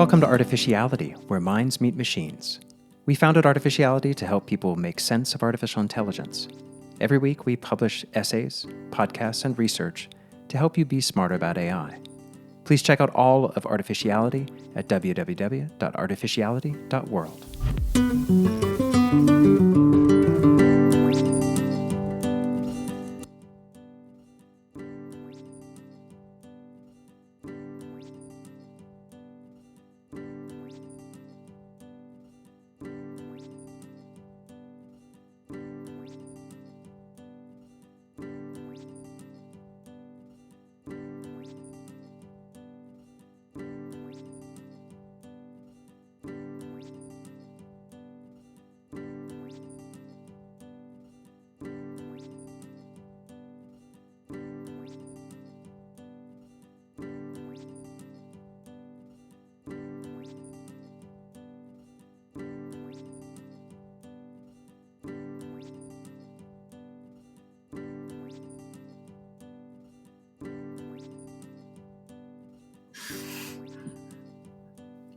Welcome to Artificiality, where minds meet machines. We founded Artificiality to help people make sense of artificial intelligence. Every week, we publish essays, podcasts, and research to help you be smarter about AI. Please check out all of Artificiality at www.artificiality.world.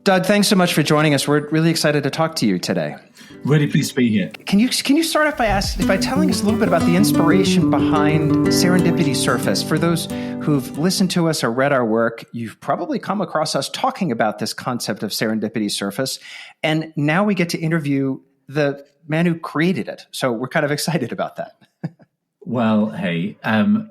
Doug, thanks so much for joining us. We're really excited to talk to you today. Really pleased to be here. Can you start off by telling us a little bit about the inspiration behind Serendipity Surface? For those who've listened to us or read our work, you've probably come across us talking about this concept of Serendipity Surface, and now we get to interview the man who created it. So we're kind of excited about that. Well, hey,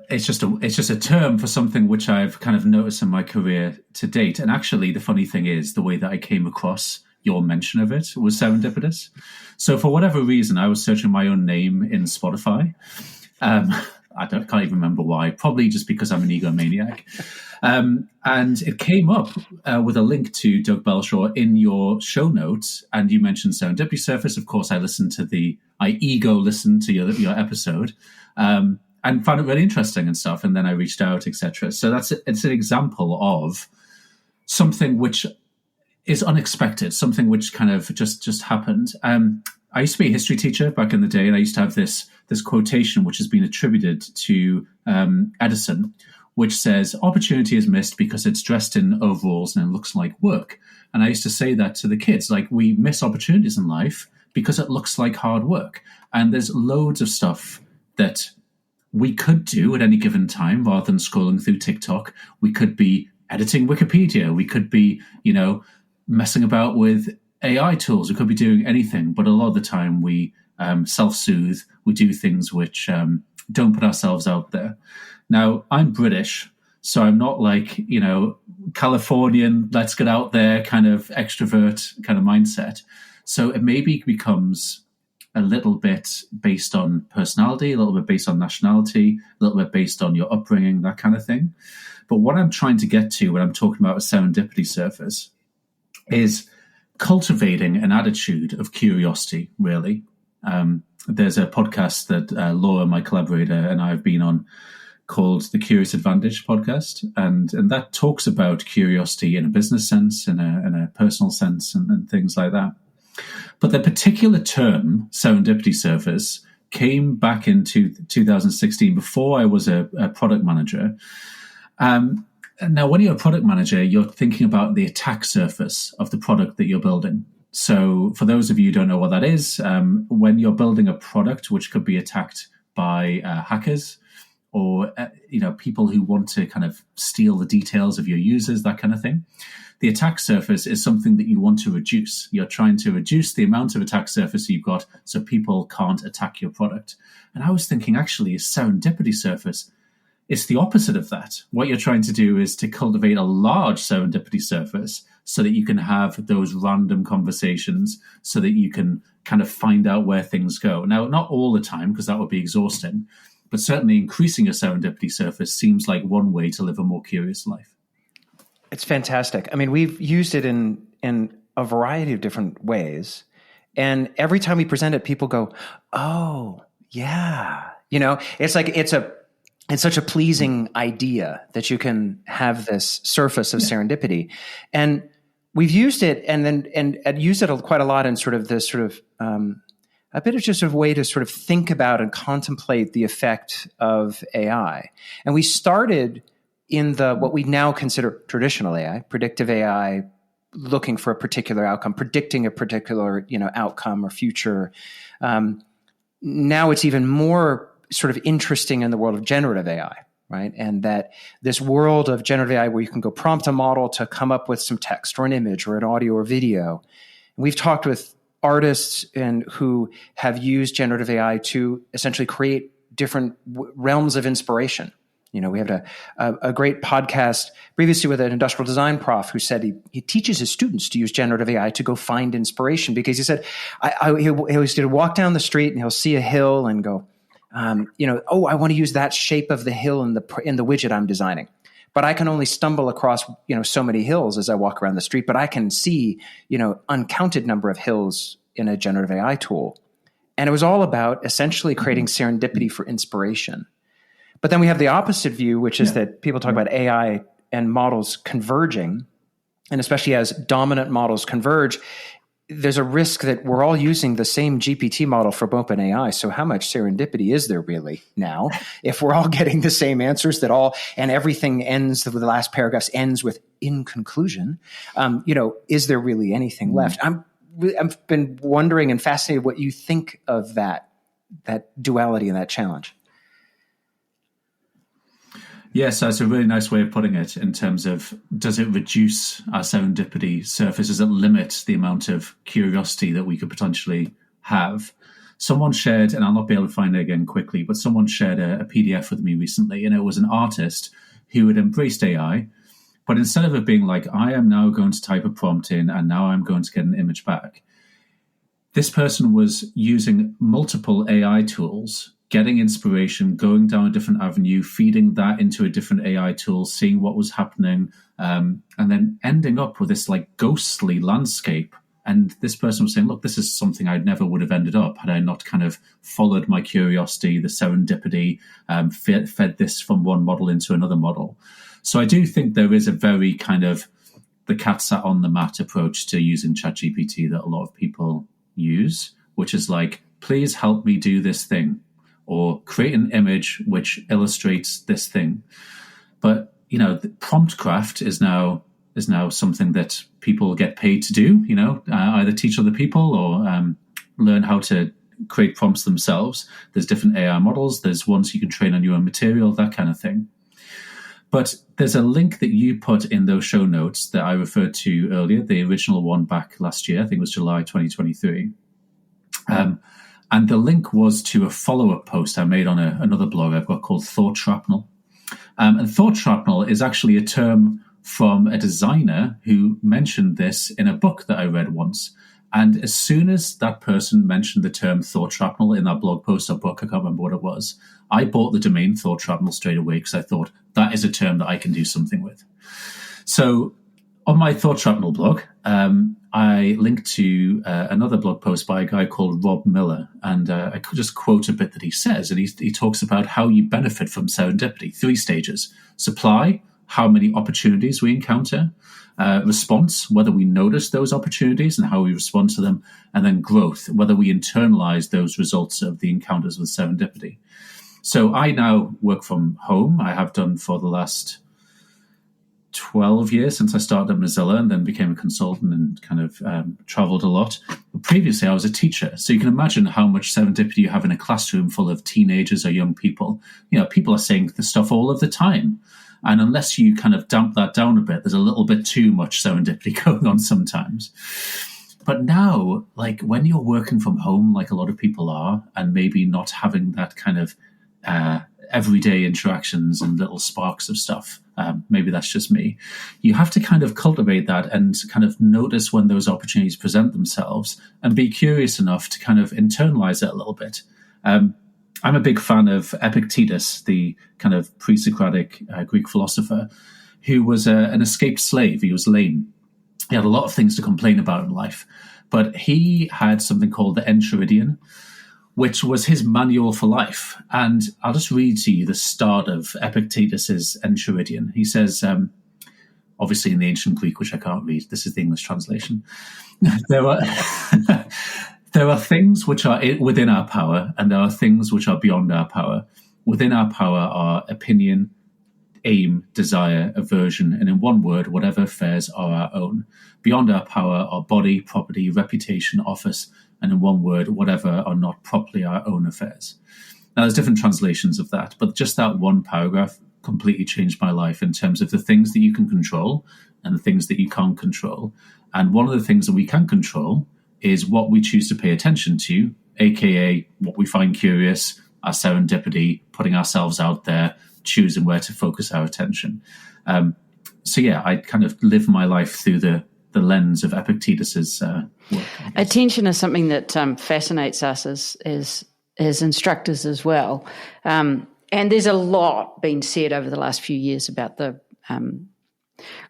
it's just a term for something which I've kind of noticed in my career to date. And actually, the funny thing is, the way that I came across your mention of it was serendipitous. So for whatever reason, I was searching my own name in Spotify. Can't even remember why. Probably just because I'm an egomaniac. And it came up with a link to Doug Belshaw in your show notes, and you mentioned Serendipity Surface. Of course, I listened to your episode. And found it really interesting and stuff. And then I reached out, etc. So it's an example of something which is unexpected, something which kind of just happened. I used to be a history teacher back in the day, and I used to have this quotation which has been attributed to Edison, which says, "Opportunity is missed because it's dressed in overalls and it looks like work." And I used to say that to the kids, like, we miss opportunities in life because it looks like hard work. And there's loads of stuff that we could do at any given time rather than scrolling through TikTok. We could be editing Wikipedia. We could be, messing about with AI tools. We could be doing anything. But a lot of the time we self-soothe. We do things which don't put ourselves out there. Now, I'm British, so I'm not like, Californian, let's get out there kind of extrovert kind of mindset. So it maybe becomes a little bit based on personality, a little bit based on nationality, a little bit based on your upbringing, that kind of thing. But what I'm trying to get to when I'm talking about a serendipity surface is cultivating an attitude of curiosity, really. There's a podcast that Laura, my collaborator, and I have been on called the Curious Advantage podcast. And that talks about curiosity in a business sense, in a personal sense, and things like that. But the particular term, serendipity surface, came back into 2016 before I was a product manager. Now, when you're a product manager, you're thinking about the attack surface of the product that you're building. So for those of you who don't know what that is, when you're building a product which could be attacked by hackers or people who want to kind of steal the details of your users, that kind of thing, the attack surface is something that you want to reduce. You're trying to reduce the amount of attack surface you've got so people can't attack your product. And I was thinking, actually, a serendipity surface, it's the opposite of that. What you're trying to do is to cultivate a large serendipity surface so that you can have those random conversations, so that you can kind of find out where things go. Now, not all the time, because that would be exhausting, but certainly increasing your serendipity surface seems like one way to live a more curious life. It's fantastic. I mean, we've used it in a variety of different ways. And every time we present it, people go, "Oh, yeah." It's like, it's such a pleasing idea that you can have this surface of serendipity. And we've used it and used it quite a lot in sort of this sort of a bit of just a way to sort of think about and contemplate the effect of AI. And we started in what we now consider traditional AI, predictive AI, looking for a particular outcome, predicting a particular, outcome or future. Now it's even more sort of interesting in the world of generative AI, right? And that this world of generative AI where you can go prompt a model to come up with some text or an image or an audio or video. And we've talked with artists who have used generative AI to essentially create different realms of inspiration. We had a great podcast previously with an industrial design prof who said he teaches his students to use generative AI to go find inspiration, because he said he always did walk down the street and he'll see a hill and go, I want to use that shape of the hill in the widget I'm designing. But I can only stumble across, so many hills as I walk around the street, but I can see, uncounted number of hills in a generative AI tool. And it was all about essentially creating serendipity for inspiration. But then we have the opposite view, which is that people talk about AI and models converging, and especially as dominant models converge, there's a risk that we're all using the same GPT model for OpenAI. So how much serendipity is there really now if we're all getting the same answers and everything ends, the last paragraph ends with in conclusion, is there really anything left? I've been wondering and fascinated what you think of that duality and that challenge. Yes, that's a really nice way of putting it in terms of, does it reduce our serendipity surface? Does it limit the amount of curiosity that we could potentially have? Someone shared, and I'll not be able to find it again quickly, but someone shared a PDF with me recently, and it was an artist who had embraced AI, but instead of it being like, I am now going to type a prompt in and now I'm going to get an image back, this person was using multiple AI tools, getting inspiration, going down a different avenue, feeding that into a different AI tool, seeing what was happening, and then ending up with this like ghostly landscape. And this person was saying, look, this is something I never would have ended up had I not kind of followed my curiosity, the serendipity, fed this from one model into another model. So I do think there is a very kind of the cat sat on the mat approach to using ChatGPT that a lot of people use, which is like, please help me do this thing, or create an image which illustrates this thing. But, the prompt craft is now something that people get paid to do, either teach other people or learn how to create prompts themselves. There's different AI models. There's ones you can train on your own material, that kind of thing. But there's a link that you put in those show notes that I referred to earlier, the original one back last year, I think it was July 2023. And the link was to a follow-up post I made on another blog I've got called Thought Shrapnel. And thought shrapnel is actually a term from a designer who mentioned this in a book that I read once. And as soon as that person mentioned the term thought shrapnel in that blog post or book, I can't remember what it was, I bought the domain thought shrapnel straight away because I thought that is a term that I can do something with. So on my Thought Shrapnel blog, I linked to another blog post by a guy called Rob Miller, and I could just quote a bit that he says, and he talks about how you benefit from serendipity. 3 stages: supply, how many opportunities we encounter; response, whether we notice those opportunities and how we respond to them; and then growth, whether we internalize those results of the encounters with serendipity. So I now work from home. I have done for the last 12 years since I started at Mozilla and then became a consultant and kind of traveled a lot. But previously, I was a teacher. So you can imagine how much serendipity you have in a classroom full of teenagers or young people. People are saying this stuff all of the time. And unless you kind of damp that down a bit, there's a little bit too much serendipity going on sometimes. But now, like when you're working from home, like a lot of people are, and maybe not having that kind of everyday interactions and little sparks of stuff, maybe that's just me, you have to kind of cultivate that and kind of notice when those opportunities present themselves and be curious enough to kind of internalize it a little bit. I'm a big fan of Epictetus, the kind of pre-Socratic Greek philosopher, who was an escaped slave. He was lame. He had a lot of things to complain about in life, but he had something called the Enchiridion, which was his manual for life. And I'll just read to you the start of Epictetus's Enchiridion. He says, obviously in the ancient Greek, which I can't read, this is the English translation. There are things which are within our power, and there are things which are beyond our power. Within our power are opinion, aim, desire, aversion, and in one word, whatever affairs are our own. Beyond our power are body, property, reputation, office, and in one word, whatever are not properly our own affairs. Now, there's different translations of that, but just that one paragraph completely changed my life in terms of the things that you can control and the things that you can't control. And one of the things that we can control is what we choose to pay attention to, aka what we find curious, our serendipity, putting ourselves out there, choosing where to focus our attention. So yeah, I kind of live my life through the lens of Epictetus's work. Attention is something that fascinates us as instructors as well. And there's a lot been said over the last few years about the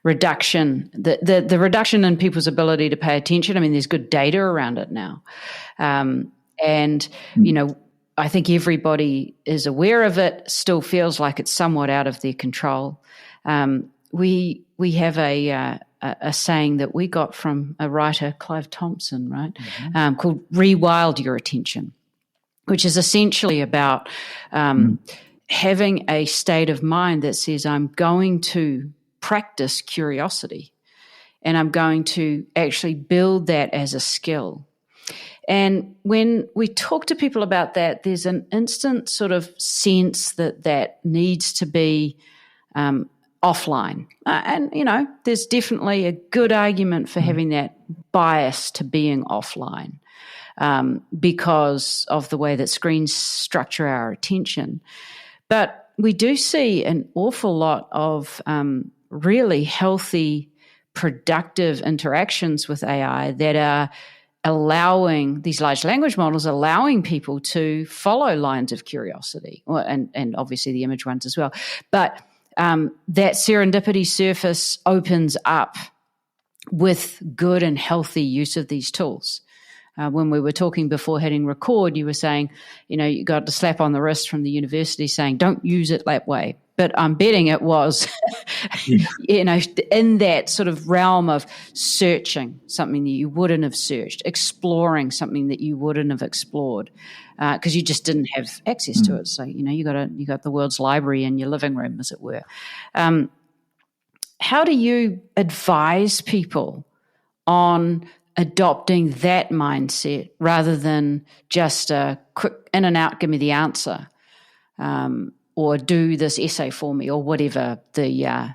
reduction, the reduction in people's ability to pay attention. I mean, there's good data around it now. You know, I think everybody is aware of it, still feels like it's somewhat out of their control. We have a saying that we got from a writer, Clive Thompson, right, called rewild your attention, which is essentially about having a state of mind that says, I'm going to practice curiosity and I'm going to actually build that as a skill. And when we talk to people about that, there's an instant sort of sense that needs to be offline. And, you know, there's definitely a good argument for having that bias to being offline because of the way that screens structure our attention. But we do see an awful lot of really healthy, productive interactions with AI that are allowing these large language models, allowing people to follow lines of curiosity, and obviously the image ones as well. But that serendipity surface opens up with good and healthy use of these tools. When we were talking before hitting record, you were saying, you know, you got the slap on the wrist from the university saying, don't use it that way. But I'm betting it was, you know, in that sort of realm of searching something that you wouldn't have searched, exploring something that you wouldn't have explored, because you just didn't have access to it. So, you know, you got the world's library in your living room, as it were. How do you advise people on adopting that mindset rather than just a quick in and out, give me the answer, or do this essay for me, or whatever the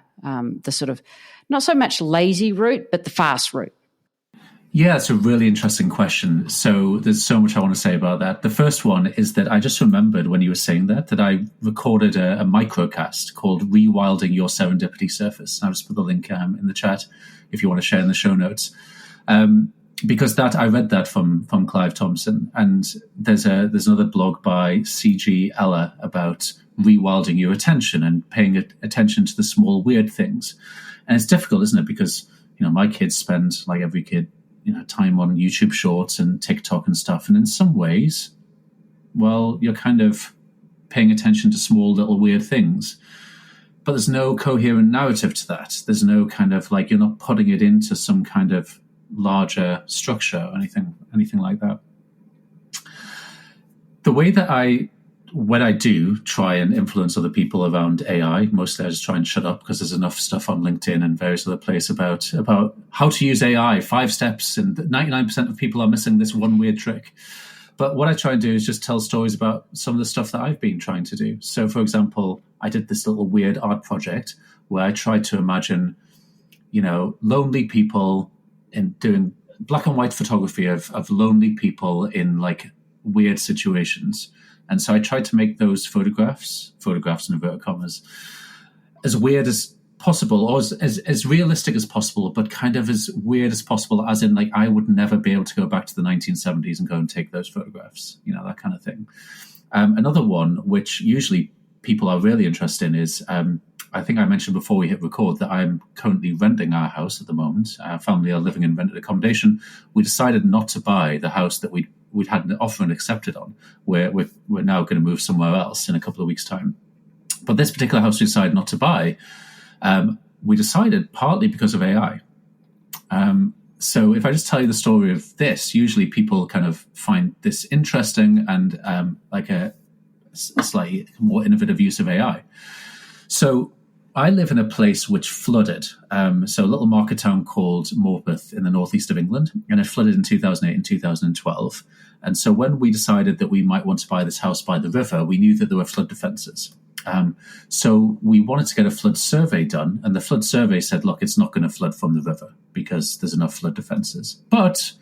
sort of not so much lazy route, but the fast route? Yeah, it's a really interesting question. So there's so much I want to say about that. The first one is that I just remembered when you were saying that I recorded a microcast called Rewilding Your Serendipity Surface. I'll just put the link in the chat if you want to share in the show notes. Because I read that from Clive Thompson, and there's another blog by C.G. Eller about rewilding your attention and paying attention to the small weird things. And it's difficult, isn't it? Because, you know, my kids spend, like every kid, you know, time on YouTube Shorts and TikTok and stuff. And in some ways, well, you're kind of paying attention to small little weird things. But there's no coherent narrative to that. There's no kind of like, you're not putting it into some kind of larger structure or anything like that. The way that when I do try and influence other people around AI, mostly I just try and shut up because there's enough stuff on LinkedIn and various other places about how to use AI, 5 steps, and 99% of people are missing this one weird trick. But what I try and do is just tell stories about some of the stuff that I've been trying to do. So, for example, I did this little weird art project where I tried to imagine, you know, lonely people and doing black and white photography of lonely people in like weird situations. And so I tried to make those photographs in inverted commas, as weird as possible, or as realistic as possible, but kind of as weird as possible, as in like I would never be able to go back to the 1970s and go and take those photographs, you know, that kind of thing. Another one, which usually people are really interested in, is I think I mentioned before we hit record that I'm currently renting our house at the moment. Our family are living in rented accommodation. We decided not to buy the house that we'd had an offer and accepted on. We're now going to move somewhere else in a couple of weeks' time. But this particular house we decided not to buy. We decided partly because of AI. So if I just tell you the story of this, usually people kind of find this interesting and like a slightly more innovative use of AI. So I live in a place which flooded. So a little market town called Morpeth in the northeast of England, and it flooded in 2008 and 2012. And so when we decided that we might want to buy this house by the river, we knew that there were flood defences. So we wanted to get a flood survey done, and the flood survey said, look, it's not going to flood from the river because there's enough flood defences. But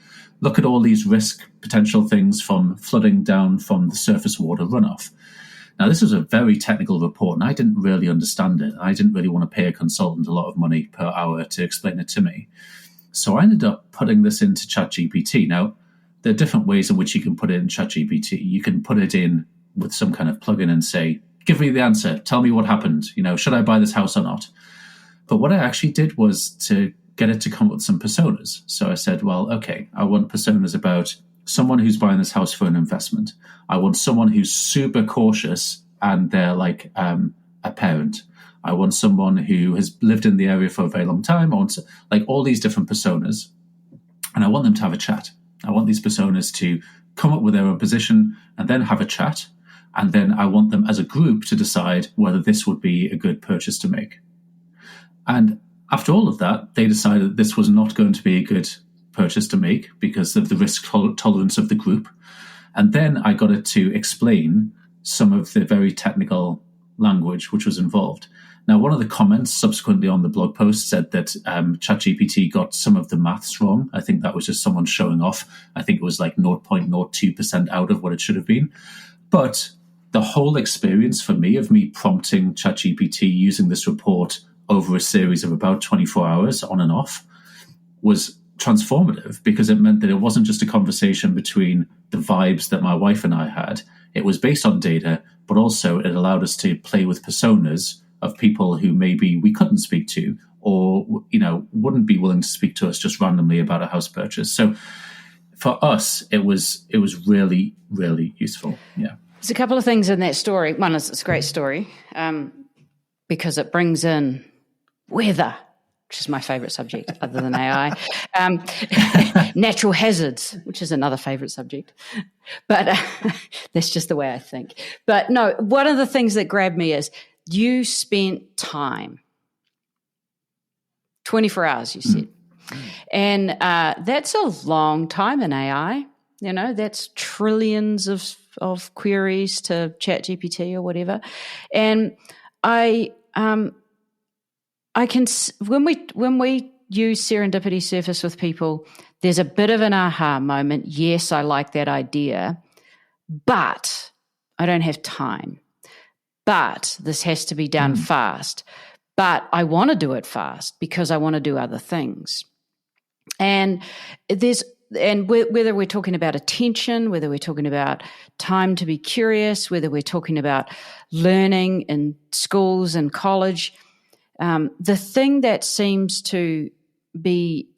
look at all these risk potential things from flooding down from the surface water runoff. Now, this was a very technical report, and I didn't really understand it. I didn't really want to pay a consultant a lot of money per hour to explain it to me. So I ended up putting this into ChatGPT. Now, there are different ways in which you can put it in ChatGPT. You can put it in with some kind of plugin and say, give me the answer. Tell me what happened. Should I buy this house or not? But what I actually did was to get it to come up with some personas. So I said, well, okay, I want personas about someone who's buying this house for an investment. I want someone who's super cautious and they're like a parent. I want someone who has lived in the area for a very long time. I want like all these different personas, and I want them to have a chat. I want these personas to come up with their own position and then have a chat. And then I want them as a group to decide whether this would be a good purchase to make. And after all of that, they decided that this was not going to be a good purchase to make because of the risk tolerance of the group. And then I got it to explain some of the very technical language which was involved. Now, one of the comments subsequently on the blog post said that ChatGPT got some of the maths wrong. I think that was just someone showing off. I think it was like 0.02% out of what it should have been. But the whole experience for me of me prompting ChatGPT using this report over a series of about 24 hours on and off was transformative, because it meant that it wasn't just a conversation between the vibes that my wife and I had. It was based on data, but also it allowed us to play with personas of people who maybe we couldn't speak to, or wouldn't be willing to speak to us just randomly about a house purchase. So for us, it was really, really useful. Yeah. There's a couple of things in that story. One is it's a great story because it brings in weather, which is my favourite subject other than AI, natural hazards, which is another favourite subject. But that's just the way I think. But no, one of the things that grabbed me is you spent time, 24 hours, you said. And that's a long time in AI. That's trillions of queries to ChatGPT or whatever. And I can, when we use Serendipity Surface with people, there's a bit of an aha moment. Yes, I like that idea, but I don't have time. But this has to be done fast. But I want to do it fast because I want to do other things. And whether we're talking about attention, whether we're talking about time to be curious, whether we're talking about learning in schools and college, the thing that seems to be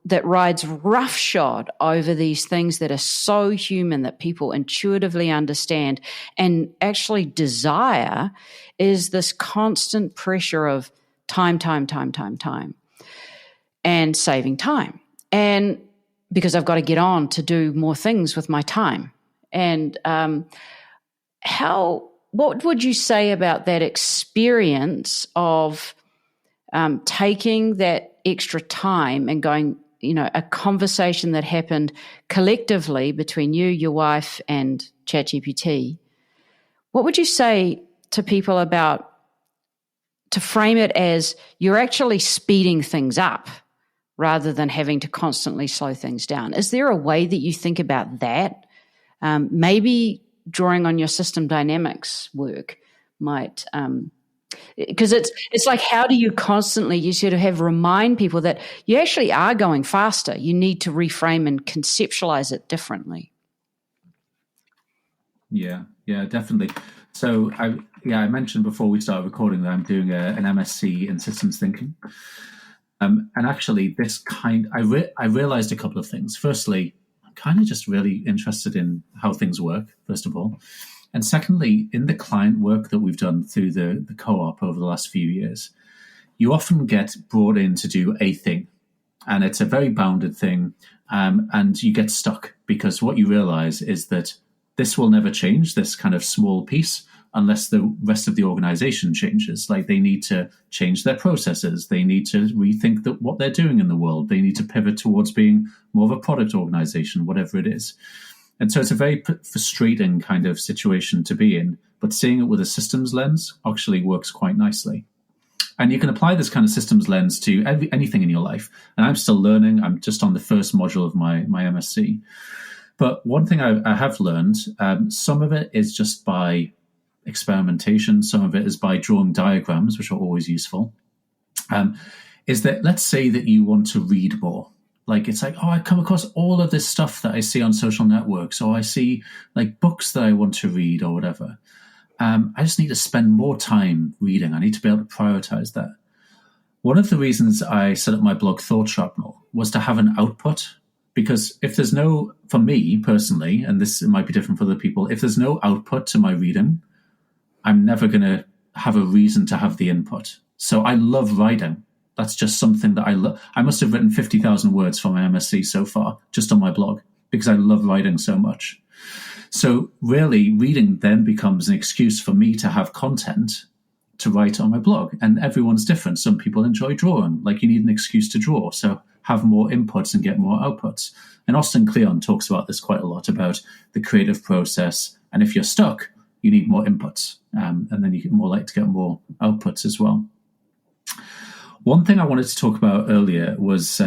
that rides roughshod over these things that are so human that people intuitively understand and actually desire is this constant pressure of time, and saving time. And because I've got to get on to do more things with my time. And what would you say about that experience of taking that extra time and going, a conversation that happened collectively between you, your wife, and ChatGPT? What would you say to people about to frame it as you're actually speeding things up rather than having to constantly slow things down? Is there a way that you think about that? Maybe drawing on your system dynamics work might, because it's like, how do you constantly, you sort of remind people that you actually are going faster. You need to reframe and conceptualize it differently. Yeah, definitely. So I mentioned before we started recording that I'm doing an MSc in systems thinking. And actually, I realized a couple of things. Firstly, I'm kind of just really interested in how things work, first of all. And secondly, in the client work that we've done through the co-op over the last few years, you often get brought in to do a thing. And it's a very bounded thing. And you get stuck because what you realize is that this will never change, this kind of small piece, unless the rest of the organization changes. Like they need to change their processes. They need to rethink what they're doing in the world. They need to pivot towards being more of a product organization, whatever it is. And so it's a very frustrating kind of situation to be in, but seeing it with a systems lens actually works quite nicely. And you can apply this kind of systems lens to anything in your life. And I'm still learning. I'm just on the first module of my MSc. But one thing I have learned, some of it is just by experimentation. Some of it is by drawing diagrams, which are always useful. Is that, let's say that you want to read more. Like, it's like, oh, I come across all of this stuff that I see on social networks, or I see like books that I want to read or whatever. I just need to spend more time reading. I need to be able to prioritize that. One of the reasons I set up my blog Thought Sharpener was to have an output, because if there's no, for me personally, and this might be different for other people, if there's no output to my reading, I'm never going to have a reason to have the input. So I love writing. That's just something that I love. I must have written 50,000 words for my MSc so far, just on my blog, because I love writing so much. So really, reading then becomes an excuse for me to have content to write on my blog. And everyone's different. Some people enjoy drawing. Like, you need an excuse to draw. So have more inputs and get more outputs. And Austin Kleon talks about this quite a lot, about the creative process. And if you're stuck, you need more inputs. And then you get more likely to get more outputs as well. One thing I wanted to talk about earlier was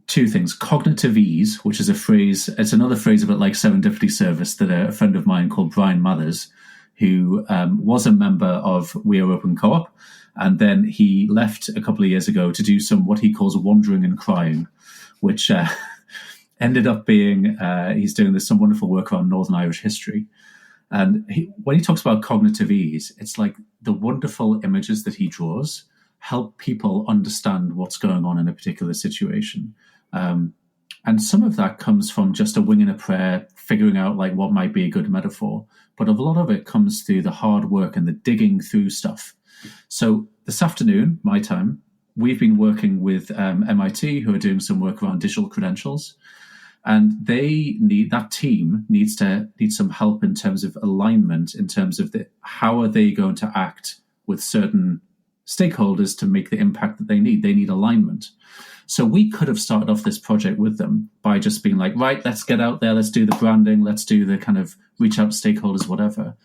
two things. Cognitive ease, which is a phrase, it's another phrase about like serendipity service that a friend of mine called Brian Mathers, who was a member of We Are Open Co-op, and then he left a couple of years ago to do some what he calls wandering and crying, which ended up being, he's doing some wonderful work on Northern Irish history. And when he talks about cognitive ease, it's like the wonderful images that he draws help people understand what's going on in a particular situation. And some of that comes from just a wing and a prayer, figuring out like what might be a good metaphor. But a lot of it comes through the hard work and the digging through stuff. So this afternoon, my time, we've been working with MIT, who are doing some work around digital credentials. And that team needs some help in terms of alignment, in terms of how are they going to act with certain stakeholders to make the impact that they need. They need alignment. So we could have started off this project with them by just being like, right, let's get out there, let's do the branding, let's do the kind of reach out to stakeholders, whatever.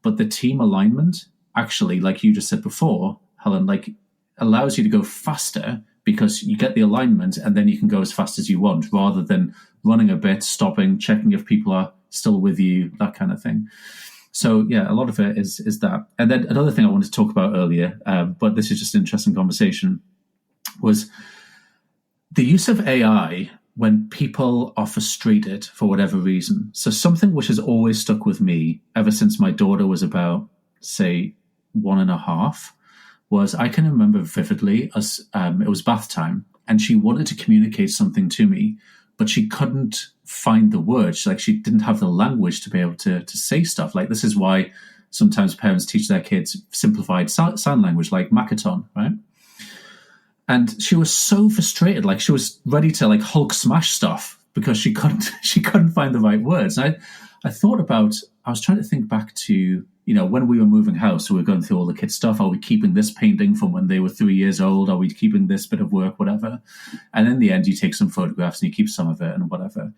But the team alignment actually, like you just said before, Helen, like allows you to go faster because you get the alignment and then you can go as fast as you want, rather than running a bit, stopping, checking if people are still with you, that kind of thing. So yeah, a lot of it is that. And then another thing I wanted to talk about earlier, but this is just an interesting conversation, was the use of AI when people are frustrated for whatever reason. So something which has always stuck with me ever since my daughter was about, say, 1.5, was I can remember vividly as it was bath time and she wanted to communicate something to me, but she couldn't find the words. Like, she didn't have the language to be able to say stuff. Like, this is why sometimes parents teach their kids simplified sign language, like Makaton, right? And she was so frustrated, like she was ready to like Hulk smash stuff because she couldn't find the right words. And I was trying to think back to, when we were moving house, so we were going through all the kids' stuff. Are we keeping this painting from when they were 3 years old? Are we keeping this bit of work, whatever? And in the end, you take some photographs and you keep some of it and whatever.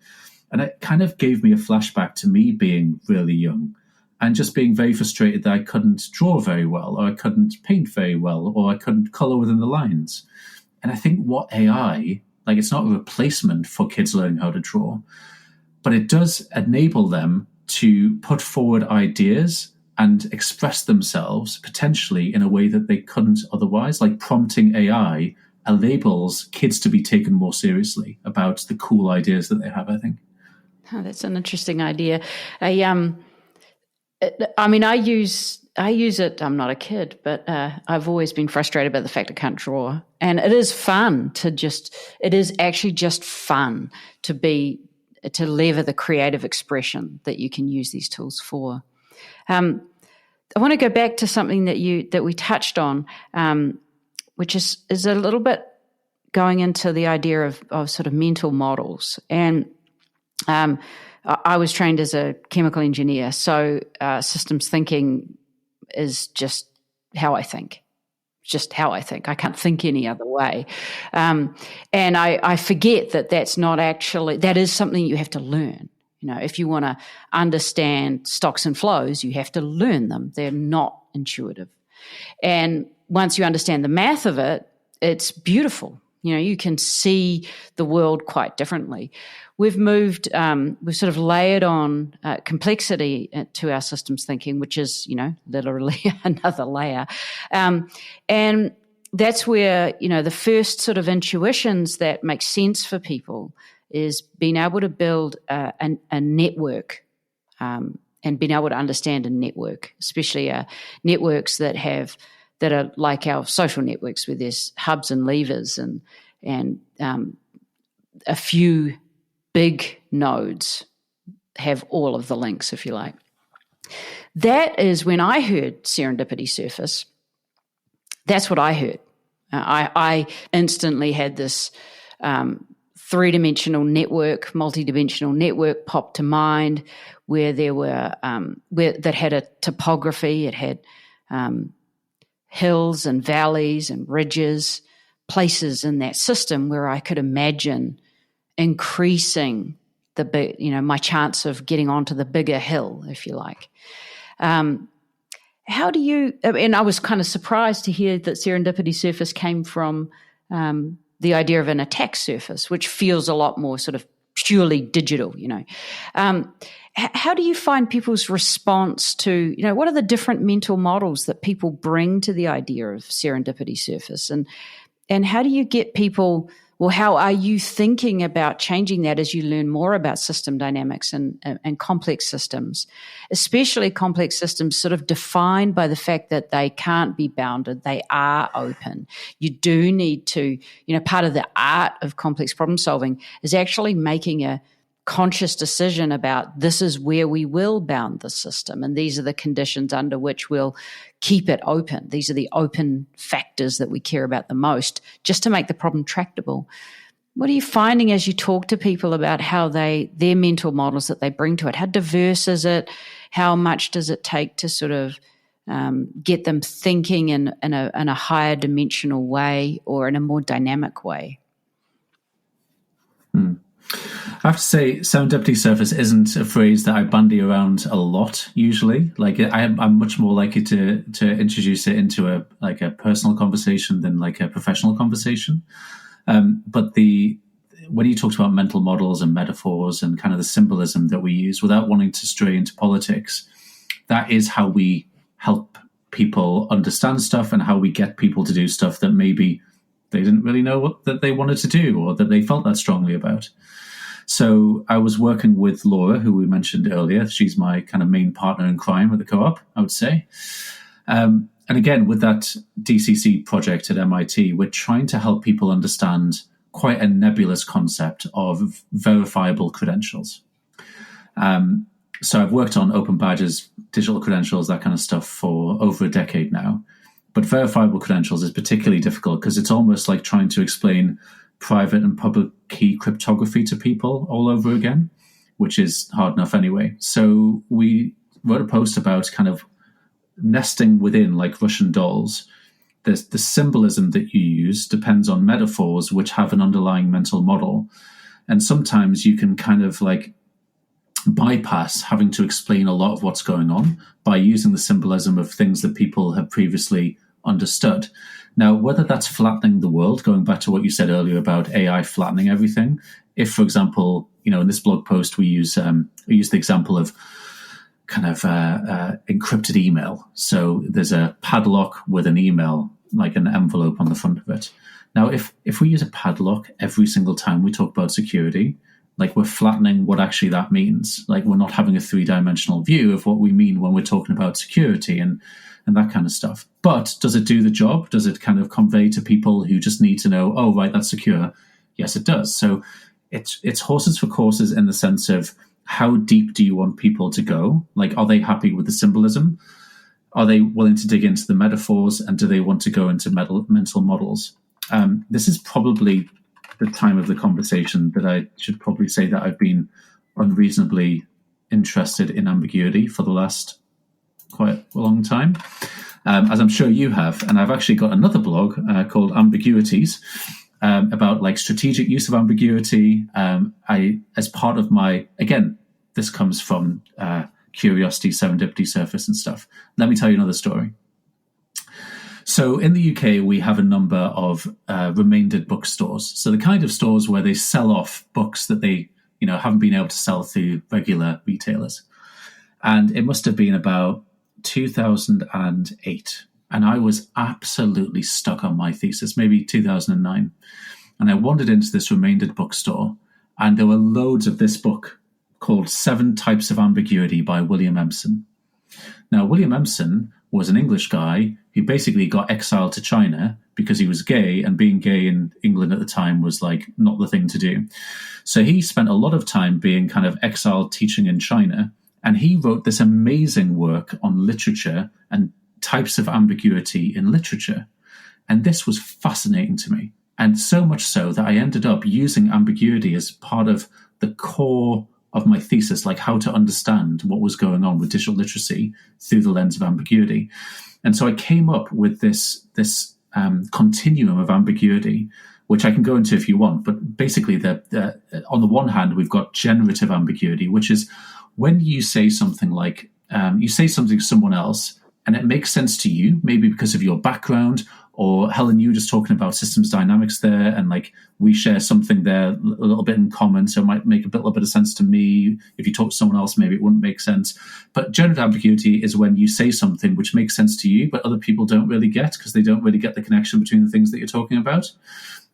And it kind of gave me a flashback to me being really young and just being very frustrated that I couldn't draw very well, or I couldn't paint very well, or I couldn't color within the lines. And I think what AI, like, it's not a replacement for kids learning how to draw, but it does enable them to put forward ideas and express themselves potentially in a way that they couldn't otherwise. Like, prompting AI enables kids to be taken more seriously about the cool ideas that they have, I think. Oh, that's an interesting idea. I use it. I'm not a kid, but I've always been frustrated by the fact I can't draw. And it is fun it is actually just fun to lever the creative expression that you can use these tools for. I want to go back to something that we touched on, which is a little bit going into the idea of sort of mental models. And I was trained as a chemical engineer, so systems thinking is just how I think. Just how I think. I can't think any other way. And I forget that that is something you have to learn. If you want to understand stocks and flows, you have to learn them. They're not intuitive. And once you understand the math of it, it's beautiful. You can see the world quite differently. We've sort of layered on complexity to our systems thinking, which is, literally another layer. And that's where, the first sort of intuitions that make sense for people is being able to build a network and being able to understand a network, especially networks that are like our social networks, where there's hubs and levers and a few big nodes have all of the links, if you like. That is when I heard serendipity surface. That's what I heard. I instantly had this three-dimensional network, multi-dimensional network pop to mind, where there were that had a topography. It had hills and valleys and ridges, places in that system where I could imagine increasing my chance of getting onto the bigger hill, if you like. How do you? And I was kind of surprised to hear that serendipity surface came from the idea of an attack surface, which feels a lot more sort of purely digital. How do you find people's response to, what are the different mental models that people bring to the idea of serendipity surface? And how do you get people, how are you thinking about changing that as you learn more about system dynamics and complex systems, especially complex systems sort of defined by the fact that they can't be bounded, they are open. You do need to, part of the art of complex problem solving is actually making a conscious decision about this is where we will bound the system, and these are the conditions under which we'll keep it open. These are the open factors that we care about the most, just to make the problem tractable. What are you finding as you talk to people about how their mental models that they bring to it? How diverse is it? How much does it take to sort of get them thinking in a higher dimensional way or in a more dynamic way? I have to say, serendipity surface isn't a phrase that I bandy around a lot usually. Like I'm much more likely to introduce it into a personal conversation than like a professional conversation. But when you talked about mental models and metaphors and kind of the symbolism that we use, without wanting to stray into politics, that is how we help people understand stuff and how we get people to do stuff that maybe they didn't really know that they wanted to do or that they felt that strongly about. So I was working with Laura, who we mentioned earlier. She's my kind of main partner in crime at the co-op, I would say. And again, with that DCC project at MIT, we're trying to help people understand quite a nebulous concept of verifiable credentials. So I've worked on open badges, digital credentials, that kind of stuff for over a decade now. But verifiable credentials is particularly difficult because it's almost like trying to explain private and public key cryptography to people all over again, which is hard enough anyway. So we wrote a post about kind of nesting within like Russian dolls. The symbolism that you use depends on metaphors which have an underlying mental model. And sometimes you can kind of like bypass having to explain a lot of what's going on by using the symbolism of things that people have previously understood. Now, whether that's flattening the world, going back to what you said earlier about AI flattening everything, if, for example, in this blog post we use the example of kind of encrypted email. So there's a padlock with an email, like an envelope on the front of it. Now, if we use a padlock every single time we talk about security, like we're flattening what actually that means. Like we're not having a three-dimensional view of what we mean when we're talking about security and that kind of stuff. But does it do the job? Does it kind of convey to people who just need to know, oh, right, that's secure? Yes, it does. So it's horses for courses in the sense of how deep do you want people to go? Like, are they happy with the symbolism? Are they willing to dig into the metaphors? And do they want to go into mental models? This is probably the time of the conversation that I should probably say that I've been unreasonably interested in ambiguity for the last quite a long time, as I'm sure you have. And I've actually got another blog called Ambiguities, about like strategic use of ambiguity. As part of again, this comes from curiosity, serendipity, surface and stuff. Let me tell you another story. So in the UK, we have a number of remaindered bookstores. So the kind of stores where they sell off books that they, haven't been able to sell through regular retailers. And it must have been about 2008. And I was absolutely stuck on my thesis, maybe 2009. And I wandered into this remaindered bookstore, and there were loads of this book called 7 Types of Ambiguity by William Empson. Now, William Empson was an English guy who basically got exiled to China because he was gay, and being gay in England at the time was like not the thing to do. So he spent a lot of time being kind of exiled teaching in China, and he wrote this amazing work on literature and types of ambiguity in literature. And this was fascinating to me. And so much so that I ended up using ambiguity as part of the core of my thesis, like how to understand what was going on with digital literacy through the lens of ambiguity. And so I came up with this continuum of ambiguity, which I can go into if you want. But basically, on the one hand, we've got generative ambiguity, which is when you say something like, you say something to someone else and it makes sense to you, maybe because of your background, or Helen, you were just talking about systems dynamics there, and like we share something there a little bit in common, so it might make a little bit of sense to me. If you talk to someone else, maybe it wouldn't make sense. But generative ambiguity is when you say something which makes sense to you, but other people don't really get, because they don't really get the connection between the things that you're talking about.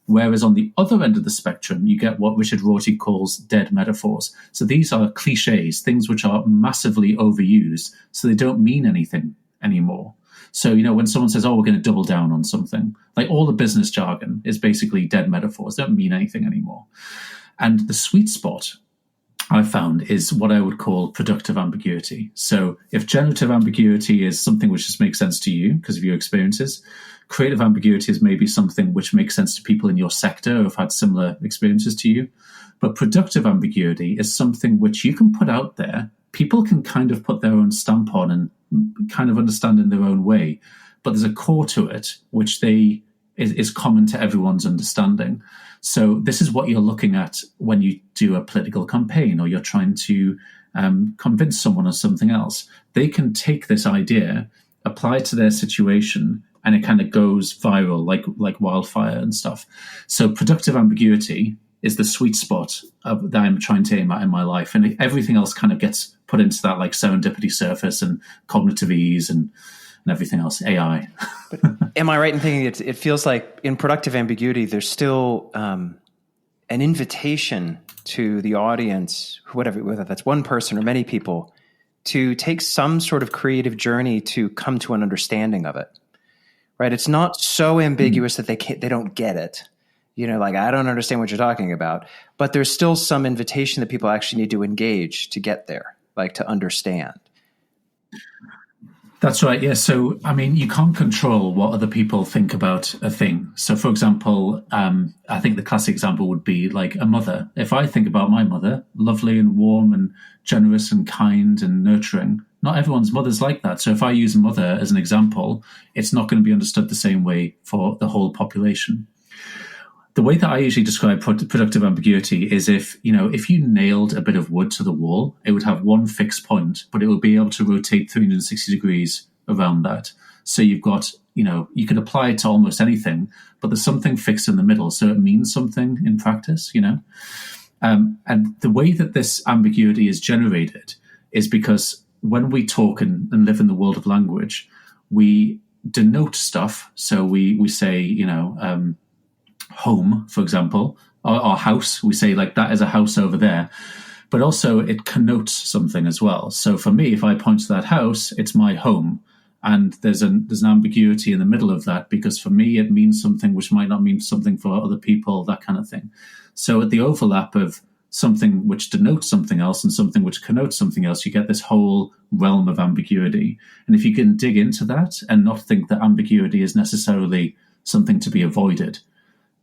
Whereas on the other end of the spectrum, you get what Richard Rorty calls dead metaphors. So these are cliches, things which are massively overused, so they don't mean anything anymore. So, when someone says, oh, we're going to double down on something, like all the business jargon is basically dead metaphors. They don't mean anything anymore. And the sweet spot I found is what I would call productive ambiguity. So if generative ambiguity is something which just makes sense to you because of your experiences, creative ambiguity is maybe something which makes sense to people in your sector who have had similar experiences to you. But productive ambiguity is something which you can put out there. People can kind of put their own stamp on and kind of understand in their own way. But there's a core to it which is common to everyone's understanding. So this is what you're looking at when you do a political campaign, or you're trying to convince someone of something else. They can take this idea, apply it to their situation, and it kind of goes viral like wildfire and stuff. So productive ambiguity is the sweet spot that I'm trying to aim at in my life. And everything else kind of gets put into that, like serendipity, surface, and cognitive ease and everything else, AI. But am I right in thinking it feels like in productive ambiguity, there's still an invitation to the audience, whether that's one person or many people, to take some sort of creative journey to come to an understanding of it, right? It's not so ambiguous that they don't get it. Like, I don't understand what you're talking about, but there's still some invitation that people actually need to engage to get there, like to understand. That's right. Yeah. So, you can't control what other people think about a thing. So, for example, I think the classic example would be like a mother. If I think about my mother, lovely and warm and generous and kind and nurturing, not everyone's mother's like that. So if I use mother as an example, it's not going to be understood the same way for the whole population. The way that I usually describe productive ambiguity is if you nailed a bit of wood to the wall, it would have one fixed point, but it would be able to rotate 360 degrees around that. So you've got, you could apply it to almost anything, but there's something fixed in the middle. So it means something in practice, And the way that this ambiguity is generated is because when we talk and live in the world of language, we denote stuff. So we say, home, for example, or house. We say like that is a house over there, but also it connotes something as well. So for me, if I point to that house, it's my home, and there's an ambiguity in the middle of that, because for me it means something which might not mean something for other people, that kind of thing. So at the overlap of something which denotes something else and something which connotes something else, you get this whole realm of ambiguity. And if you can dig into that and not think that ambiguity is necessarily something to be avoided,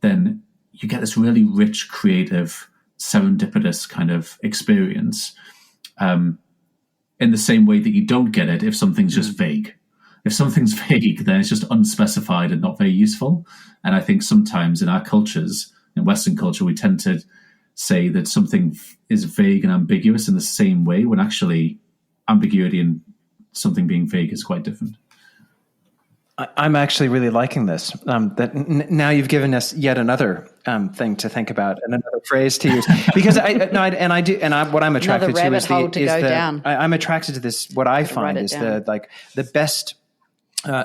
then you get this really rich, creative, serendipitous kind of experience. in the same way that you don't get it if something's just vague. If something's vague, then it's just unspecified and not very useful. And I think sometimes in our cultures, in Western culture, we tend to say that something is vague and ambiguous in the same way, when actually ambiguity and something being vague is quite different. I'm actually really liking this. Now you've given us yet another thing to think about and another phrase to use. Because what I'm attracted to is I'm attracted to this. What I find is the best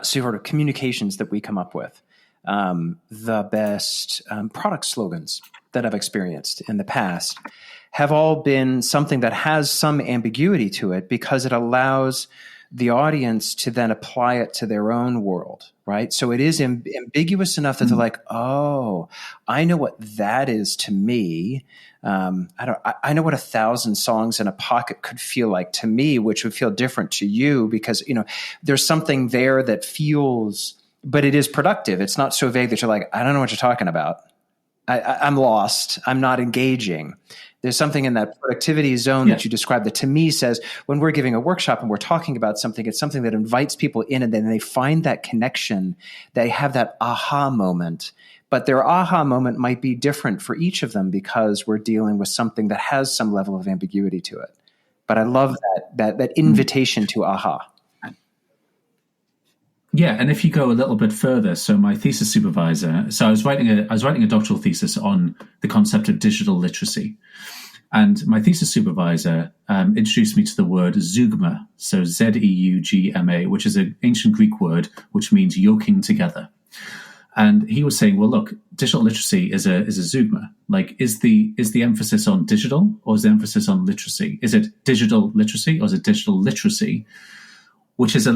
sort of communications that we come up with, the best product slogans that I've experienced in the past have all been something that has some ambiguity to it, because it allows the audience to then apply it to their own world, right? So it is ambiguous enough that they're like, oh, I know what that is to me. I know what 1,000 songs in a pocket could feel like to me, which would feel different to you, because, there's something there that feels, but it is productive. It's not so vague that you're like, I don't know what you're talking about. I'm lost. I'm not engaging. There's something in that productivity zone that you described that to me says, when we're giving a workshop and we're talking about something, it's something that invites people in, and then they find that connection. They have that aha moment, but their aha moment might be different for each of them, because we're dealing with something that has some level of ambiguity to it. But I love that invitation to aha. Yeah, and if you go a little bit further, so my thesis supervisor, I was writing a doctoral thesis on the concept of digital literacy, and my thesis supervisor introduced me to the word zeugma, so Zeugma, which is an ancient Greek word which means yoking together. And he was saying, well, look, digital literacy is a zeugma. Like, is the emphasis on digital, or is the emphasis on literacy? Is it digital literacy, or is it digital literacy, which is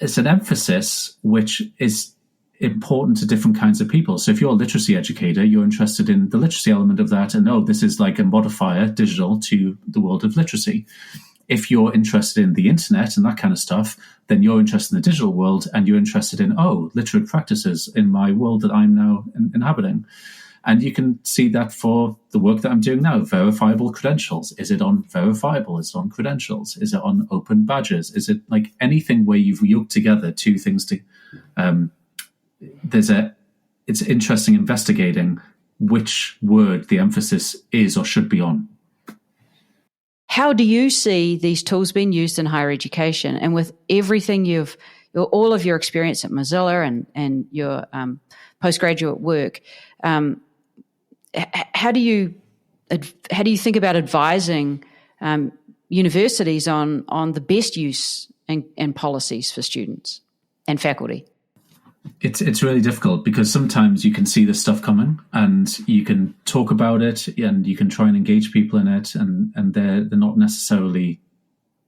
it's an emphasis which is important to different kinds of people. So if you're a literacy educator, you're interested in the literacy element of that, and this is like a modifier, digital, to the world of literacy. If you're interested in the internet and that kind of stuff, then you're interested in the digital world, and you're interested in, literate practices in my world that I'm now inhabiting. And you can see that for the work that I'm doing now, verifiable credentials. Is it on verifiable? Is it on credentials? Is it on open badges? Is it like anything where you've yoked together two things to, it's interesting investigating which word the emphasis is or should be on. How do you see these tools being used in higher education? And with everything all of your experience at Mozilla and your postgraduate work, how do you think about advising universities on the best use and policies for students and faculty? It's really difficult, because sometimes you can see this stuff coming and you can talk about it and you can try and engage people in it, and they're not necessarily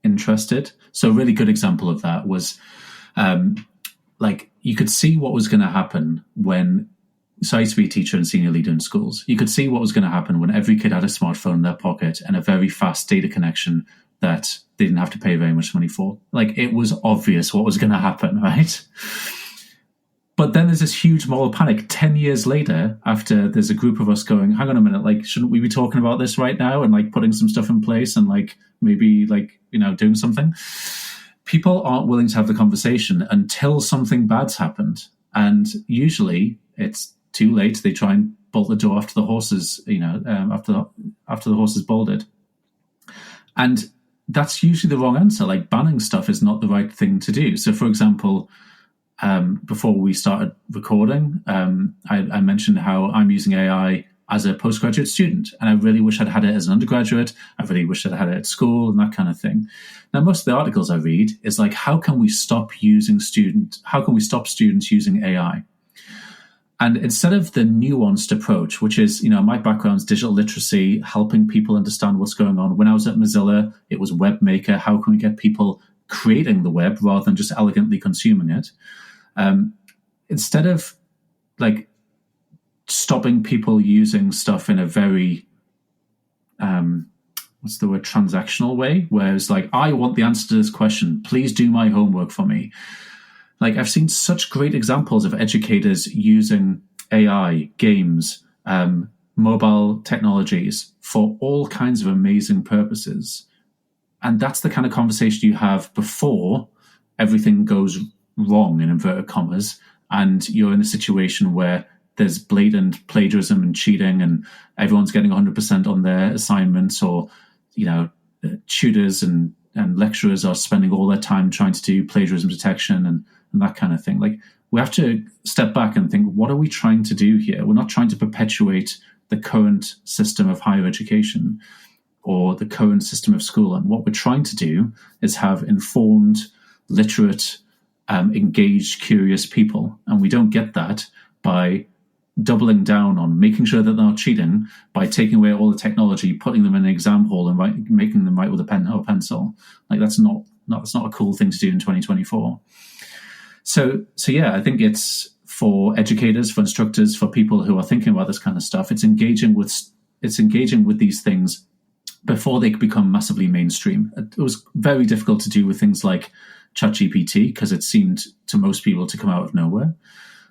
interested. So a really good example of that was you could see what was going to happen when. So I used to be a teacher and senior leader in schools. You could see what was going to happen when every kid had a smartphone in their pocket and a very fast data connection that they didn't have to pay very much money for. Like, it was obvious what was going to happen, right? But then there's this huge moral panic 10 years later, after there's a group of us going, hang on a minute, shouldn't we be talking about this right now and putting some stuff in place and maybe doing something? People aren't willing to have the conversation until something bad's happened. And usually it's too late. They try and bolt the door after the horses, after the horses bolted. And that's usually the wrong answer. Like, banning stuff is not the right thing to do. So, for example, before we started recording, I mentioned how I'm using AI as a postgraduate student, and I really wish I'd had it as an undergraduate. I really wish I'd had it at school and that kind of thing. Now, most of the articles I read is how can we stop students using AI? And instead of the nuanced approach, which is, my background's digital literacy, helping people understand what's going on. When I was at Mozilla, it was web maker. How can we get people creating the web rather than just elegantly consuming it? Instead of stopping people using stuff in a very, transactional way, where it's I want the answer to this question. Please do my homework for me. I've seen such great examples of educators using AI, games, mobile technologies for all kinds of amazing purposes. And that's the kind of conversation you have before everything goes wrong, in inverted commas, and you're in a situation where there's blatant plagiarism and cheating, and everyone's getting 100% on their assignments, or tutors and lecturers are spending all their time trying to do plagiarism detection and that kind of thing. Like, we have to step back and think, what are we trying to do here? We're not trying to perpetuate the current system of higher education or the current system of school. And what we're trying to do is have informed, literate, engaged, curious people. And we don't get that by doubling down on making sure that they're not cheating, by taking away all the technology, putting them in an exam hall and making them write with a pen or pencil. Like, that's not a cool thing to do in 2024. So yeah, I think it's for educators, for instructors, for people who are thinking about this kind of stuff. It's engaging with these things before they become massively mainstream. It was very difficult to do with things like ChatGPT because it seemed to most people to come out of nowhere.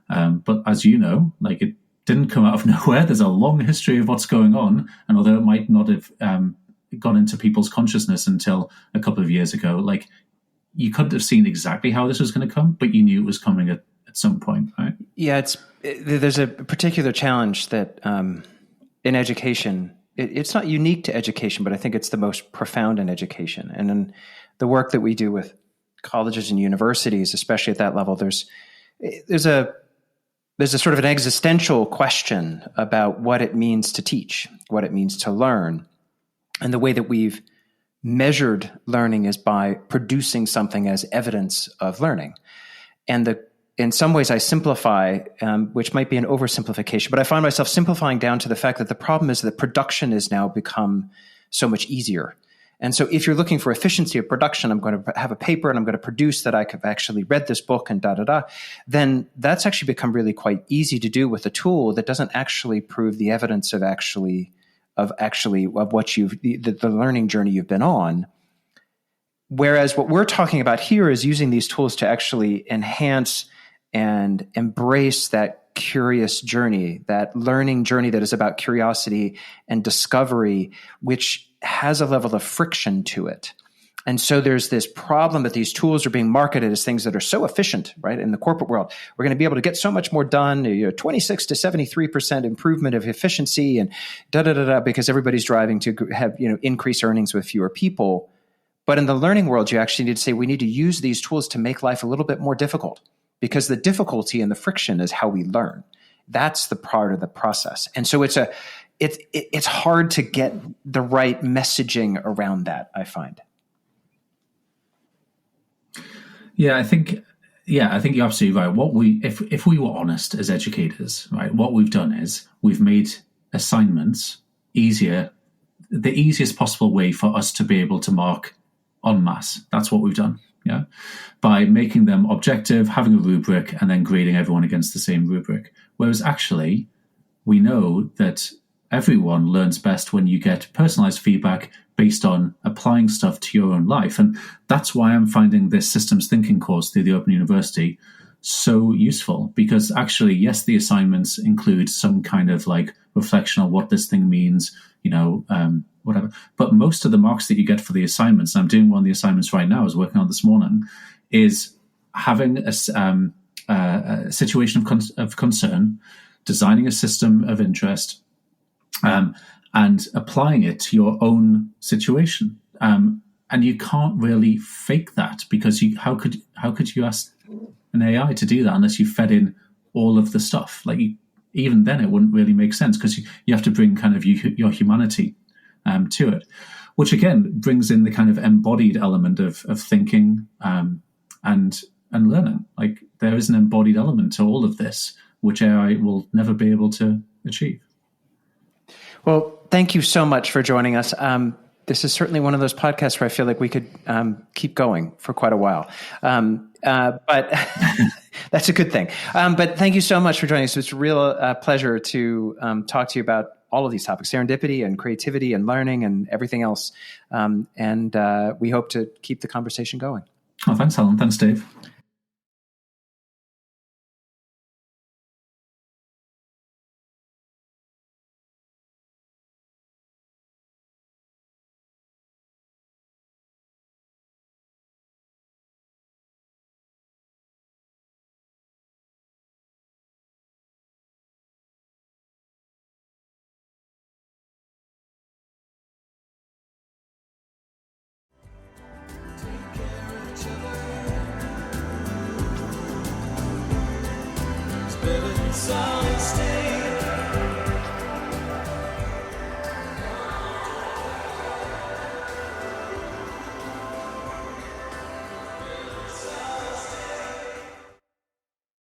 But as you know, like, it didn't come out of nowhere. There's a long history of what's going on. And although it might not have gone into people's consciousness until a couple of years ago, like, you couldn't have seen exactly how this was going to come, but you knew it was coming at some point, right? Yeah, there's a particular challenge that in education, it's not unique to education, but I think it's the most profound in education. And in the work that we do with colleges and universities, especially at that level, there's a sort of an existential question about what it means to teach, what it means to learn. And the way that we've measured learning is by producing something as evidence of learning. And in some ways I simplify, which might be an oversimplification, but I find myself simplifying down to the fact that the problem is that production has now become so much easier. And so if you're looking for efficiency of production, I'm going to have a paper and I'm going to produce that I could actually read this book and then that's actually become really quite easy to do with a tool that doesn't actually prove the evidence of what the learning journey you've been on. Whereas what we're talking about here is using these tools to actually enhance and embrace that curious journey, that learning journey that is about curiosity and discovery, which has a level of friction to it. And so there's this problem that these tools are being marketed as things that are so efficient, right? In the corporate world, we're going to be able to get so much more done, 26 to 73% improvement of efficiency and because everybody's driving to have, increase earnings with fewer people. But in the learning world, you actually need to say, we need to use these tools to make life a little bit more difficult, because the difficulty and the friction is how we learn. That's the part of the process. And so it's hard to get the right messaging around that, I find. Yeah, I think you're absolutely right. If we were honest as educators, right, what we've done is we've made assignments easier, the easiest possible way for us to be able to mark en masse. That's what we've done. Yeah, by making them objective, having a rubric, and then grading everyone against the same rubric. Whereas actually, we know that everyone learns best when you get personalized feedback based on applying stuff to your own life. And that's why I'm finding this systems thinking course through the Open University so useful, because actually, yes, the assignments include some kind of like reflection on what this thing means, whatever. But most of the marks that you get for the assignments, and I'm doing one of the assignments right now, I was working on this morning, is having a situation of concern, designing a system of interest, and applying it to your own situation. And you can't really fake that, because how could you ask an AI to do that unless you fed in all of the stuff? Like, even then, it wouldn't really make sense, because you have to bring kind of your humanity to it, which again brings in the kind of embodied element of thinking and learning. Like, there is an embodied element to all of this, which AI will never be able to achieve. Well, thank you so much for joining us. This is certainly one of those podcasts where I feel like we could keep going for quite a while. But that's a good thing. But thank you so much for joining us. It's a real pleasure to talk to you about all of these topics, serendipity and creativity and learning and everything else. And we hope to keep the conversation going. Oh, thanks, Alan. Thanks, Dave. Building solid state.